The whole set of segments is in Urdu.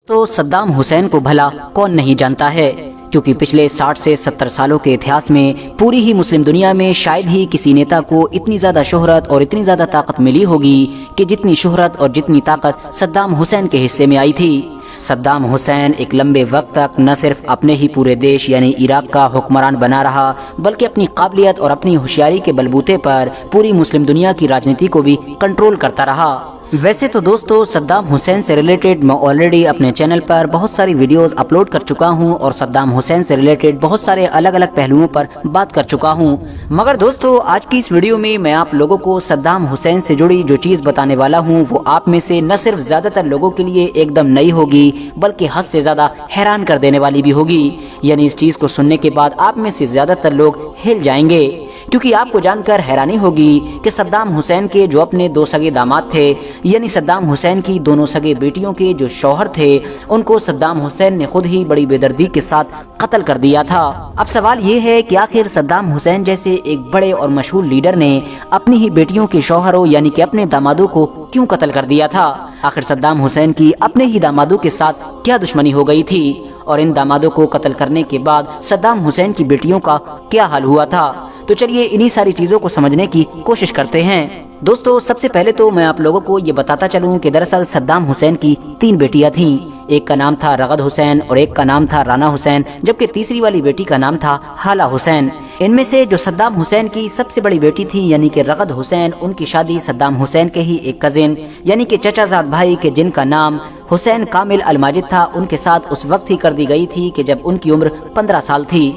تو صدام حسین کو بھلا کون نہیں جانتا ہے، کیونکہ پچھلے 60 سے 70 سالوں کے اتہاس میں پوری ہی مسلم دنیا میں شاید ہی کسی نیتا کو اتنی زیادہ شہرت اور اتنی زیادہ طاقت ملی ہوگی کہ جتنی شہرت اور جتنی طاقت صدام حسین کے حصے میں آئی تھی۔ صدام حسین ایک لمبے وقت تک نہ صرف اپنے ہی پورے دیش یعنی عراق کا حکمران بنا رہا، بلکہ اپنی قابلیت اور اپنی ہوشیاری کے بلبوتے پر پوری مسلم دنیا کی راجنیتی کو بھی کنٹرول کرتا رہا۔ ویسے تو دوستو، صدام حسین سے ریلیٹڈ میں آلریڈی اپنے چینل پر بہت ساری ویڈیوز اپلوڈ کر چکا ہوں اور صدام حسین سے ریلیٹڈ بہت سارے الگ الگ پہلوؤں پر بات کر چکا ہوں، مگر دوستو آج کی اس ویڈیو میں آپ لوگوں کو صدام حسین سے جڑی جو چیز بتانے والا ہوں وہ آپ میں سے نہ صرف زیادہ تر لوگوں کے لیے ایک دم نئی ہوگی بلکہ حد سے زیادہ حیران کر دینے والی بھی ہوگی۔ یعنی اس چیز کو سننے کے بعد آپ میں سے زیادہ تر لوگ ہل جائیں گے، کیونکہ آپ کو جان کر حیرانی ہوگی کہ صدام حسین کے جو اپنے دو سگے داماد تھے، یعنی صدام حسین کی دونوں سگے بیٹیوں کے جو شوہر تھے، ان کو صدام حسین نے خود ہی بڑی بے دردی کے ساتھ قتل کر دیا تھا۔ اب سوال یہ ہے کہ آخر صدام حسین جیسے ایک بڑے اور مشہور لیڈر نے اپنی ہی بیٹیوں کے شوہروں یعنی کہ اپنے دامادوں کو کیوں قتل کر دیا تھا؟ آخر صدام حسین کی اپنے ہی دامادوں کے ساتھ کیا دشمنی ہو گئی تھی؟ اور ان دامادوں کو قتل کرنے کے بعد صدام حسین کی بیٹیوں کا کیا حال ہوا تھا؟ تو چلیے انہی ساری چیزوں کو سمجھنے کی کوشش کرتے ہیں۔ دوستو سب سے پہلے تو میں آپ لوگوں کو یہ بتاتا چلوں کہ دراصل صدام حسین کی 3 بیٹیاں تھیں۔ ایک کا نام تھا رغد حسین اور ایک کا نام تھا رانا حسین، جبکہ تیسری والی بیٹی کا نام تھا حالہ حسین۔ ان میں سے جو صدام حسین کی سب سے بڑی بیٹی تھی یعنی کہ رغد حسین، ان کی شادی صدام حسین کے ہی ایک کزن یعنی کہ چچا زاد بھائی کے جن کا نام حسین کامل الماجد تھا، ان کے ساتھ اس وقت ہی کر دی گئی تھی کہ جب ان کی عمر 15 سال تھی۔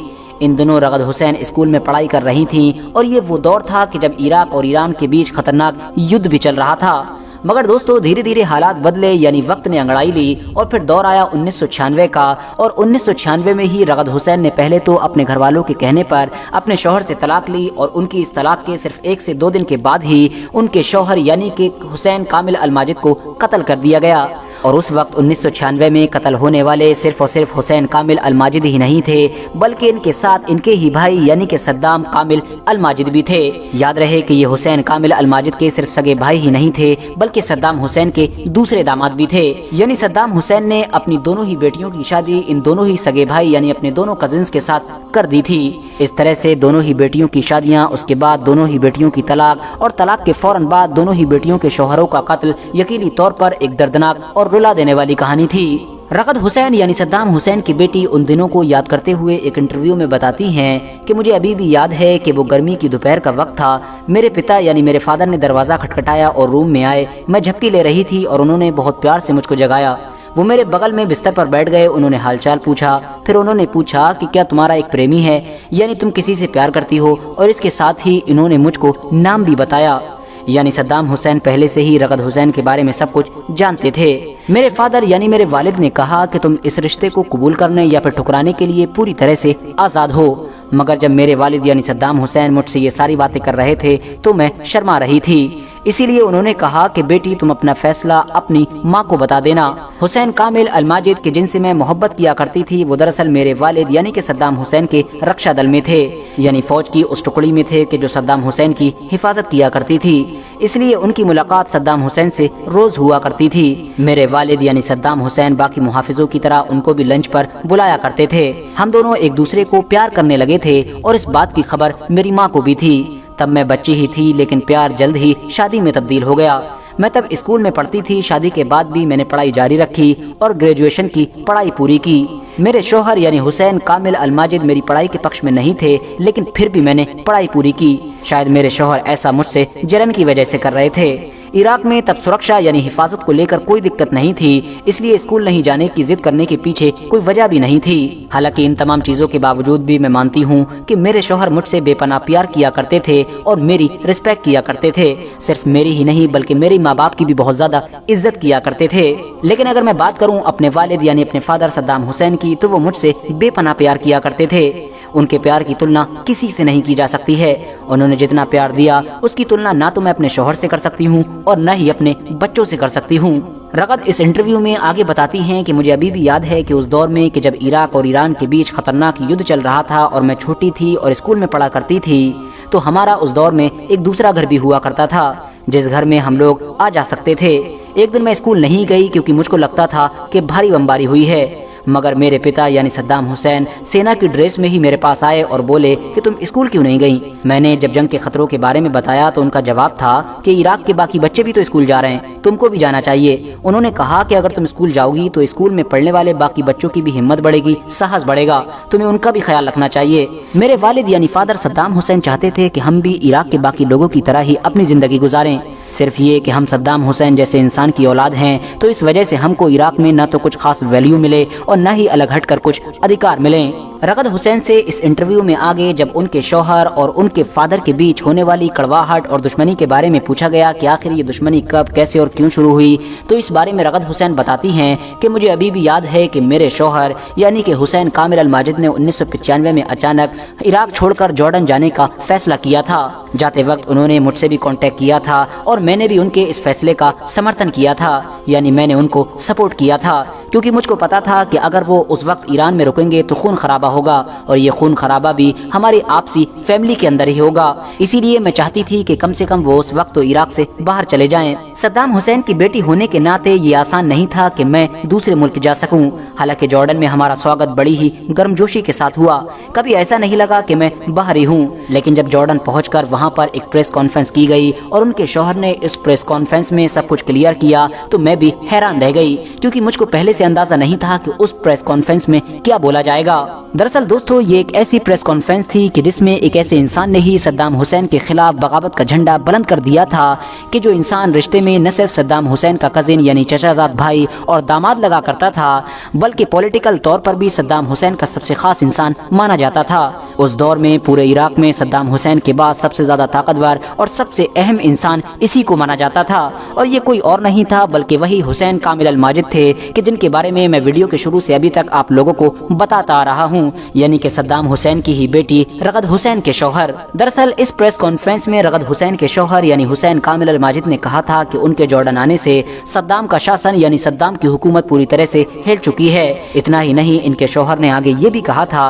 ان دنوں رغد حسین اسکول میں پڑھائی کر رہی تھیں اور یہ وہ دور تھا کہ جب عراق اور ایران کے بیچ خطرناک یدھ بھی چل رہا تھا۔ مگر دوستو دھیرے دھیرے حالات بدلے، یعنی وقت نے انگڑائی لی اور پھر دور آیا 1996 کا، اور 1996 میں ہی رغد حسین نے پہلے تو اپنے گھر والوں کے کہنے پر اپنے شوہر سے طلاق لی، اور ان کی اس طلاق کے صرف 1 سے 2 دن کے بعد ہی ان کے شوہر یعنی کہ حسین کامل الماجد کو قتل کر دیا گیا۔ اور اس وقت 1996 میں قتل ہونے والے صرف اور صرف حسین کامل الماجد ہی نہیں تھے، بلکہ ان کے ساتھ ان کے ہی بھائی یعنی کہ صدام کامل الماجد بھی تھے۔ یاد رہے کہ یہ حسین کامل الماجد کے صرف سگے بھائی ہی نہیں تھے بلکہ صدام حسین کے دوسرے داماد بھی تھے۔ یعنی صدام حسین نے اپنی دونوں ہی بیٹیوں کی شادی ان دونوں ہی سگے بھائی یعنی اپنے دونوں کزنز کے ساتھ کر دی تھی۔ اس طرح سے دونوں ہی بیٹیوں کی شادیاں، اس کے بعد دونوں ہی بیٹیوں کی طلاق، اور طلاق کے فوراً بعد دونوں ہی بیٹیوں کے شوہروں کا قتل یقینی طور پر ایک دردناک اور رلا دینے والی کہانی تھی۔ رغد حسین یعنی صدام حسین کی بیٹی ان دنوں کو یاد کرتے ہوئے ایک انٹرویو میں بتاتی ہیں کہ مجھے ابھی بھی یاد ہے کہ وہ گرمی کی دوپہر کا وقت تھا، میرے پتا یعنی میرے فادر نے دروازہ کھٹکھٹایا اور روم میں آئے، میں جھپکی لے رہی تھی اور انہوں نے بہت پیار سے مجھ کو جگایا۔ وہ میرے بغل میں بستر پر بیٹھ گئے، انہوں نے حال چال پوچھا، پھر انہوں نے پوچھا کہ کیا تمہارا ایک پریمی ہے، یعنی تم کسی سے پیار کرتی ہو، اور اس کے ساتھ ہی انہوں نے مجھ کو نام بھی بتایا۔ یعنی صدام حسین پہلے سے ہی رغد حسین کے بارے میں سب کچھ جانتے تھے۔ میرے فادر یعنی میرے والد نے کہا کہ تم اس رشتے کو قبول کرنے یا پھر ٹھکرانے کے لیے پوری طرح سے آزاد ہو، مگر جب میرے والد یعنی صدام حسین مجھ سے یہ ساری باتیں کر رہے تھے تو میں شرما رہی تھی، اسی لیے انہوں نے کہا کہ بیٹی تم اپنا فیصلہ اپنی ماں کو بتا دینا۔ حسین کامل الماجد کے جن سے میں محبت کیا کرتی تھی وہ دراصل میرے والد یعنی کہ صدام حسین کے رکشا دل میں تھے، یعنی فوج کی اس ٹکڑی میں تھے کہ جو صدام حسین کی حفاظت کیا کرتی تھی، اس لیے ان کی ملاقات صدام حسین سے روز ہوا کرتی تھی۔ میرے والد یعنی صدام حسین باقی محافظوں کی طرح ان کو بھی لنچ پر بلایا کرتے تھے۔ ہم دونوں ایک دوسرے کو پیار کرنے لگے تھے اور اس بات کی خبر میری ماں کو بھی تھی۔ تب میں بچی ہی تھی لیکن پیار جلد ہی شادی میں تبدیل ہو گیا۔ میں تب اسکول میں پڑھتی تھی، شادی کے بعد بھی میں نے پڑھائی جاری رکھی اور گریجویشن کی پڑھائی پوری کی۔ میرے شوہر یعنی حسین کامل الماجد میری پڑھائی کے پکش میں نہیں تھے، لیکن پھر بھی میں نے پڑھائی پوری کی۔ شاید میرے شوہر ایسا مجھ سے جلن کی وجہ سے کر رہے تھے۔ عراق میں تب سرکشا یعنی حفاظت کو لے کر کوئی دقت نہیں تھی، اس لیے اسکول نہیں جانے کی ضد کرنے کے پیچھے کوئی وجہ بھی نہیں تھی۔ حالانکہ ان تمام چیزوں کے باوجود بھی میں مانتی ہوں کہ میرے شوہر مجھ سے بے پناہ پیار کیا کرتے تھے اور میری رسپیکٹ کیا کرتے تھے، صرف میری ہی نہیں بلکہ میرے ماں باپ کی بھی بہت زیادہ عزت کیا کرتے تھے۔ لیکن اگر میں بات کروں اپنے والد یعنی اپنے فادر صدام حسین کی تو وہ مجھ سے بے پناہ پیار کیا کرتے تھے۔ ان کے پیار کی تلنا کسی سے نہیں کی جا سکتی ہے۔ انہوں نے جتنا پیار دیا اس کی تلنا نہ تو میں اپنے شوہر سے کر سکتی ہوں اور نہ ہی اپنے بچوں سے کر سکتی ہوں۔ رغد اس انٹرویو میں آگے بتاتی ہیں کہ مجھے ابھی بھی یاد ہے کہ اس دور میں کہ جب عراق اور ایران کے بیچ خطرناک یدھ چل رہا تھا اور میں چھوٹی تھی اور اسکول میں پڑھا کرتی تھی، تو ہمارا اس دور میں ایک دوسرا گھر بھی ہوا کرتا تھا جس گھر میں ہم لوگ آ جا سکتے تھے۔ ایک دن میں اسکول نہیں گئی کیونکہ مجھ کو لگتا تھا کہ بھاری بمباری ہوئی ہے، مگر میرے پتا یعنی صدام حسین سینا کی ڈریس میں ہی میرے پاس آئے اور بولے کہ تم اسکول کیوں نہیں گئی؟ میں نے جب جنگ کے خطروں کے بارے میں بتایا تو ان کا جواب تھا کہ عراق کے باقی بچے بھی تو اسکول جا رہے ہیں، تم کو بھی جانا چاہیے۔ انہوں نے کہا کہ اگر تم اسکول جاؤ گی تو اسکول میں پڑھنے والے باقی بچوں کی بھی ہمت بڑھے گی، ساہس بڑھے گا، تمہیں ان کا بھی خیال رکھنا چاہیے۔ میرے والد یعنی فادر صدام حسین چاہتے تھے کہ ہم بھی عراق کے باقی لوگوں کی طرح ہی اپنی زندگی گزاریں، صرف یہ کہ ہم صدام حسین جیسے انسان کی اولاد ہیں تو اس وجہ سے ہم کو عراق میں نہ تو کچھ خاص ویلیو ملے اور نہ ہی الگ ہٹ کر کچھ ادھیکار ملیں۔ رغد حسین سے اس انٹرویو میں آگے جب ان کے شوہر اور ان کے فادر کے بیچ ہونے والی کڑواہٹ اور دشمنی کے بارے میں پوچھا گیا کہ آخر یہ دشمنی کب، کیسے اور کیوں شروع ہوئی، تو اس بارے میں رغد حسین بتاتی ہیں کہ مجھے ابھی بھی یاد ہے کہ میرے شوہر یعنی کہ حسین کامل الماجد نے 1995 میں اچانک عراق چھوڑ کر جارڈن جانے کا فیصلہ کیا تھا۔ جاتے وقت انہوں نے مجھ سے بھی کانٹیکٹ کیا تھا اور میں نے بھی ان کے اس فیصلے کا سمرتھن کیا تھا، یعنی میں نے ان کو سپورٹ کیا تھا، کیونکہ مجھ کو پتا تھا کہ اگر وہ اس وقت ایران میں رکیں گے تو خون خرابہ ہوگا اور یہ خون خرابہ بھی ہماری آپسی فیملی کے اندر ہی ہوگا، اسی لیے میں چاہتی تھی کہ کم سے کم وہ اس وقت تو عراق سے باہر چلے جائیں۔ صدام حسین کی بیٹی ہونے کے ناطے یہ آسان نہیں تھا کہ میں دوسرے ملک جا سکوں، حالانکہ جارڈن میں ہمارا سواگت بڑی ہی گرمجوشی کے ساتھ ہوا، کبھی ایسا نہیں لگا کہ میں باہر ہی ہوں۔ لیکن جب جارڈن پہنچ کر وہاں پر ایک پریس کانفرنس کی گئی اور ان کے شوہر نے اس پریس کانفرنس میں سب کچھ کلیئر کیا تو میں بھی حیران رہ گئی، کیونکہ مجھ کو پہلے سے اندازہ نہیں تھا کہ اس پریس کانفرنس میں کیا بولا جائے گا۔ دراصل دوستو یہ ایک ایسی پریس کانفرنس تھی کہ جس میں ایک ایسے انسان نے ہی صدام حسین کے خلاف بغاوت کا جھنڈا بلند کر دیا تھا کہ جو انسان رشتے میں نہ صرف صدام حسین کا کزن یعنی چچا زاد بھائی اور داماد لگا کرتا تھا بلکہ پولیٹیکل طور پر بھی صدام حسین کا سب سے خاص انسان مانا جاتا تھا۔ اس دور میں پورے عراق میں صدام حسین کے بعد سب سے زیادہ طاقتور اور سب سے اہم انسان اسی کو مانا جاتا تھا، اور یہ کوئی اور نہیں تھا بلکہ وہی حسین کامل الماجد تھے کہ جن کے بارے میں ویڈیو کے شروع سے ابھی تک آپ لوگوں کو بتاتا آ رہا ہوں، یعنی کہ صدام حسین کی ہی بیٹی رغد حسین کے شوہر۔ دراصل اس پریس کانفرنس میں رغد حسین کے شوہر یعنی حسین کامل الماجد نے کہا تھا کہ ان کے جارڈن آنے سے صدام کا شاسن یعنی صدام کی حکومت پوری طرح سے ہل چکی ہے۔ اتنا ہی نہیں، ان کے شوہر نے آگے یہ بھی کہا تھا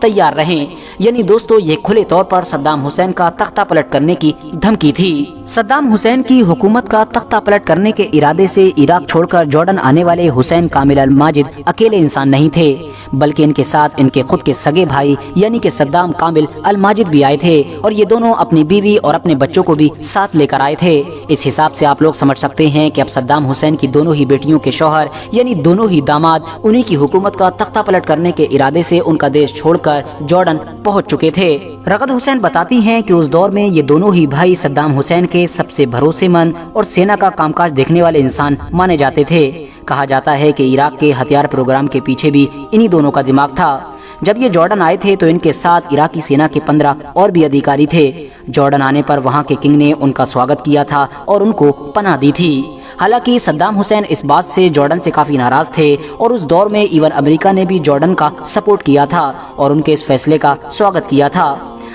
تیار رہیں، یعنی دوستو یہ کھلے طور پر صدام حسین کا تختہ پلٹ کرنے کی دھمکی تھی۔ صدام حسین کی حکومت کا تختہ پلٹ کرنے کے ارادے سے عراق چھوڑ کر جارڈن آنے والے حسین کامل الماجد اکیلے انسان نہیں تھے بلکہ ان کے ساتھ ان کے خود کے سگے بھائی یعنی کہ صدام کامل الماجد بھی آئے تھے، اور یہ دونوں اپنی بیوی اور اپنے بچوں کو بھی ساتھ لے کر آئے تھے۔ اس حساب سے آپ لوگ سمجھ سکتے ہیں کہ اب صدام حسین کی دونوں ہی بیٹیوں کے شوہر یعنی دونوں ہی داماد انہی کی حکومت کا تختہ پلٹ کرنے کے ارادے سے ان کا دیش چھوڑ کر جارڈن پہنچ چکے تھے۔ رغد حسین بتاتی ہیں کہ اس دور میں یہ دونوں ہی بھائی صدام حسین کے سب سے بھروسے مند اور سینا کا کام کاج دیکھنے والے انسان مانے جاتے تھے۔ کہا جاتا ہے کہ عراق کے ہتھیار پروگرام کے پیچھے بھی انہی دونوں کا دماغ تھا۔ جب یہ جارڈن آئے تھے تو ان کے ساتھ عراقی سینا کے 15 اور بھی ادھیکاری تھے۔ جارڈن آنے پر وہاں کے کنگ نے ان کا سواگت کیا تھا اور ان کو پناہ دی تھی۔ حالانکہ صدام حسین اس بات سے جارڈن سے کافی ناراض تھے اور اس دور میں ایون امریکہ نے بھی جارڈن کا سپورٹ کیا تھا اور ان کے اس فیصلے کا سواگت کیا تھا۔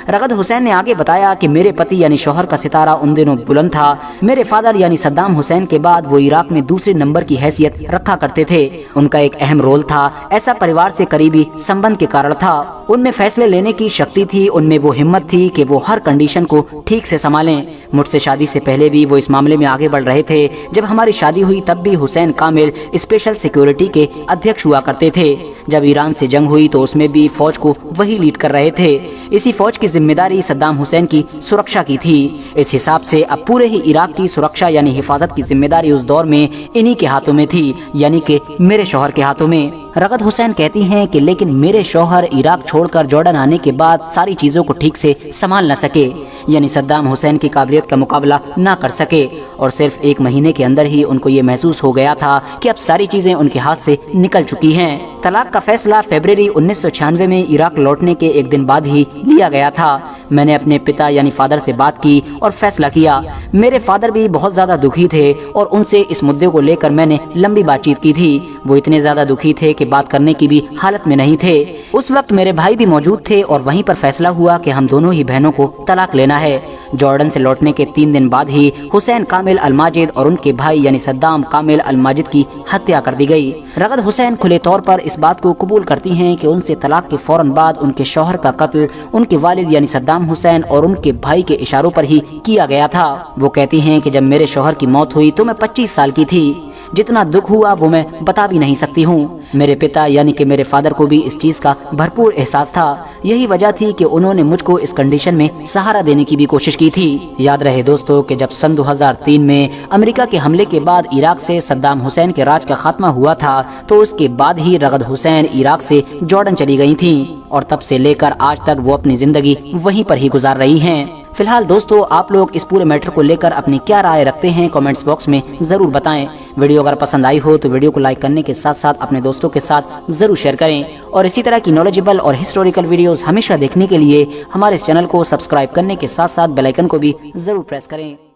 رغد حسین نے آگے بتایا کہ میرے پتی یعنی شوہر کا ستارہ ان دنوں بلند تھا۔ میرے فادر یعنی صدام حسین کے بعد وہ عراق میں دوسرے نمبر کی حیثیت رکھا کرتے تھے۔ ان کا ایک اہم رول تھا، ایسا پریوار سے قریبی سمبند کے کارن تھا۔ ان میں فیصلے لینے کی شکتی تھی، ان میں وہ ہمت تھی کہ وہ ہر کنڈیشن کو ٹھیک سے سنبھالیں۔ مجھ سے شادی سے پہلے بھی وہ اس معاملے میں آگے بڑھ رہے تھے۔ جب ہماری شادی ہوئی تب بھی حسین کامل اسپیشل سیکیورٹی کے ادھیکش ہوا کرتے تھے۔ جب ایران سے جنگ ہوئی تو اس میں بھی فوج کو وہی لیڈ کر رہے تھے۔ اسی فوج کی ذمہ داری صدام حسین کی سرکشا کی تھی۔ اس حساب سے اب پورے ہی عراق کی سرکشا یعنی حفاظت کی ذمہ داری اس دور میں انہی کے ہاتھوں میں تھی، یعنی کہ میرے شوہر کے ہاتھوں میں۔ رغد حسین کہتی ہیں کہ لیکن میرے شوہر عراق چھوڑ کر جارڈن آنے کے بعد ساری چیزوں کو ٹھیک سے سنبھال نہ سکے، یعنی صدام حسین کی قابلیت کا مقابلہ نہ کر سکے، اور صرف 1 مہینے کے اندر ہی ان کو یہ محسوس ہو گیا تھا کہ اب ساری چیزیں ان کے ہاتھ سے نکل چکی ہیں۔ طلاق کا فیصلہ فروری 1996 میں عراق لوٹنے کے 1 دن بعد ہی لیا گیا تھا۔ میں نے اپنے پتا یعنی فادر سے بات کی اور فیصلہ کیا۔ میرے فادر بھی بہت زیادہ دکھی تھے اور ان سے اس مدے کو لے کر میں نے لمبی بات چیت کی تھی۔ وہ اتنے زیادہ دکھی تھے کہ بات کرنے کی بھی حالت میں نہیں تھے۔ اس وقت میرے بھائی بھی موجود تھے اور وہیں پر فیصلہ ہوا کہ ہم دونوں ہی بہنوں کو طلاق لینا ہے۔ جارڈن سے لوٹنے کے 3 دن بعد ہی حسین کامل الماجد اور ان کے بھائی یعنی صدام کامل الماجد کی ہتیا کر دی گئی۔ رغد حسین کھلے طور پر اس بات کو قبول کرتی ہیں کہ ان سے طلاق کے فوراً بعد ان کے شوہر کا قتل ان کے والد یعنی صدام حسین اور ان کے بھائی کے اشاروں پر ہی کیا گیا تھا۔ وہ کہتی ہیں کہ جب میرے شوہر کی موت ہوئی تو میں 25 سال کی تھی، جتنا دکھ ہوا وہ میں بتا بھی نہیں سکتی ہوں۔ میرے پتا یعنی کہ میرے فادر کو بھی اس چیز کا بھرپور احساس تھا، یہی وجہ تھی کہ انہوں نے مجھ کو اس کنڈیشن میں سہارا دینے کی بھی کوشش کی تھی۔ یاد رہے دوستو کہ جب سن 2003 میں امریکہ کے حملے کے بعد عراق سے صدام حسین کے راج کا خاتمہ ہوا تھا تو اس کے بعد ہی رغد حسین عراق سے جارڈن چلی گئی تھیں اور تب سے لے کر آج تک وہ اپنی زندگی وہیں پر ہی گزار رہی ہیں۔ فی الحال دوستو آپ لوگ اس پورے میٹر کو لے کر اپنی کیا رائے رکھتے ہیں کامنٹس باکس میں ضرور بتائیں۔ ویڈیو اگر پسند آئی ہو تو ویڈیو کو لائک کرنے کے ساتھ ساتھ اپنے دوستوں کے ساتھ ضرور شیئر کریں اور اسی طرح کی نالجبل اور ہسٹوریکل ویڈیوز ہمیشہ دیکھنے کے لیے ہمارے اس چینل کو سبسکرائب کرنے کے ساتھ ساتھ بیل آئیکن کو بھی ضرور پریس کریں۔